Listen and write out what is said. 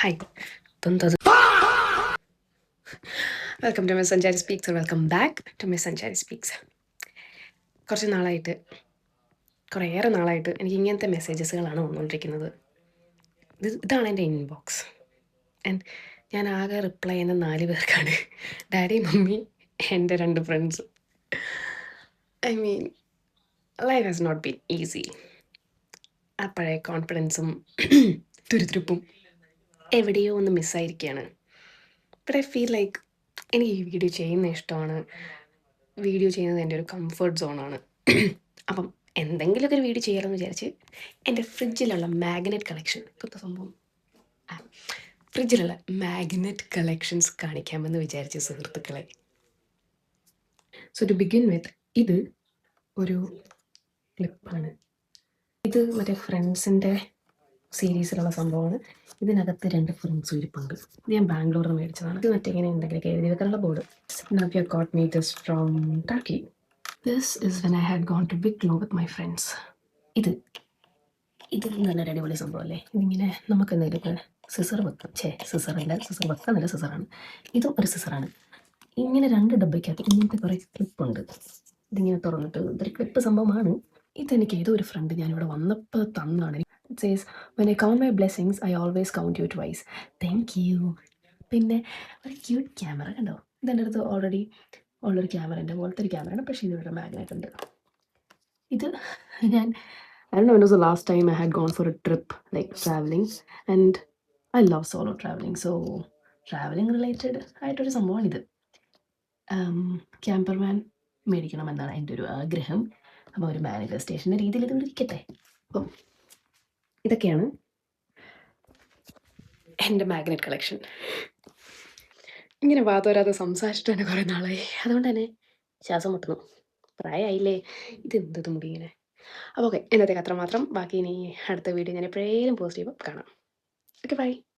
Hi ഇതെന്തത് welcome to my Sanchari speaks welcome back to my Sanchari speaks. കുറേയേറെ നാളായിട്ട് എനിക്ക് ഇങ്ങനത്തെ മെസ്സേജസുകളാണ് വന്നുകൊണ്ടിരിക്കുന്നത്. ഇതാണ് എൻ്റെ ഇൻബോക്സ്. ആൻഡ് ഞാൻ ആകെ റിപ്ലൈ ചെയ്യുന്ന 4 പേർക്കാണ്. ഡാഡി, മമ്മി, എൻ്റെ 2 friends. I mean life has not been easy. ആ പഴയ കോൺഫിഡൻസും തുരുതുരുപ്പും എവിടെയോ ഒന്ന് മിസ്സായിരിക്കുകയാണ്. ബട്ട് ഐ ഫീൽ ലൈക്ക് എനിക്ക് ഈ വീഡിയോ ചെയ്യുന്നത് ഇഷ്ടമാണ്. വീഡിയോ ചെയ്യുന്നത് എൻ്റെ ഒരു കംഫർട്ട് സോണാണ്. അപ്പം എന്തെങ്കിലുമൊക്കെ ഒരു വീഡിയോ ചെയ്യാമെന്ന് വിചാരിച്ച് എൻ്റെ ഫ്രിഡ്ജിലുള്ള മാഗ്നറ്റ് കളക്ഷൻ, ഇപ്പോഴത്തെ സംഭവം ഫ്രിഡ്ജിലുള്ള മാഗ്നറ്റ് കളക്ഷൻസ് കാണിക്കാമെന്ന് വിചാരിച്ച സുഹൃത്തുക്കളെ. സോ ടു ബിഗിൻ വിത്ത്, ഇത് ഒരു ക്ലിപ്പാണ്. ഇത് മറ്റേ ഫ്രണ്ട്സിൻ്റെ സീരീസിലുള്ള സംഭവമാണ്. ഇതിനകത്ത് 2 ഫ്രണ്ട്സ് ഇരിപ്പുണ്ട്. ഇത് ഞാൻ ബാംഗ്ലൂരിൽ നിന്ന് മേടിച്ചതാണ്. ഇത് മറ്റേ ഇങ്ങനെ എന്തെങ്കിലുമൊക്കെ എഴുതി വെക്കാനുള്ള board. Navya got me this from Turkey. This is when I had gone to Big Glow with my friends. ഇത് നല്ലൊരു അടിപൊളി സംഭവമല്ലേ. ഇതിങ്ങനെ നമുക്ക് എന്തെങ്കിലും സിസർ വെക്കാം. സിസർ വെക്കാന്നല്ല, സിസറാണ്. ഇതും ഒരു സിസറാണ്. ഇങ്ങനെ 2 ഡബ്ബയ്ക്കകത്ത് ഇങ്ങനത്തെ കുറേ ക്ലിപ്പുണ്ട്. ഇതിങ്ങനെ തുറന്നിട്ട് ഇതൊരു ക്ലിപ്പ് സംഭവമാണ്. ഇതെനിക്ക് ഏതോ ഒരു ഫ്രണ്ട് ഞാനിവിടെ വന്നപ്പോൾ തന്നാണ്. It says, when I count my blessings, I always count you twice. Thank you. പിന്നെ ഒരു ക്യൂട്ട് ക്യാമറ കണ്ടോ. ഇതെൻ്റെ അടുത്ത് ഓൾറെഡി ഉള്ളൊരു ക്യാമറേൻ്റെ പോലത്തെ ഒരു ക്യാമറയാണ്, പക്ഷേ ഇതിവിടെ മാഗ്നറ്റ് ഉണ്ട്. ഇത് ഞാൻ I don't know when was the last time I had gone for a trip, like traveling, and I love solo traveling. So traveling related ആയിട്ടൊരു സംഭവമാണിത്. ക്യാമ്പർമാൻ മേടിക്കണമെന്നാണ് എൻ്റെ ഒരു ആഗ്രഹം. അപ്പോൾ ഒരു മാനിഫെസ്റ്റേഷൻ്റെ രീതിയിൽ ഇത് ഇരിക്കട്ടെ. അപ്പം ഇതൊക്കെയാണ് എൻ്റെ മാഗ്നറ്റ് കളക്ഷൻ. ഇങ്ങനെ വാതോരാതെ സംസാരിച്ചിട്ട് തന്നെ കുറേ നാളായി. അതുകൊണ്ട് തന്നെ ശ്വാസം മുട്ടുന്നു. പ്രായമായില്ലേ, ഇതെന്തത് മുടി ഇങ്ങനെ. അപ്പോൾ ഓക്കെ, ഇന്നത്തേക്ക് അത്രമാത്രം. ബാക്കി ഇനി അടുത്ത വീഡിയോ ഞാൻ എപ്പോഴേലും പോസ്റ്റ് ചെയ്യുമ്പോൾ കാണാം. Okay, by.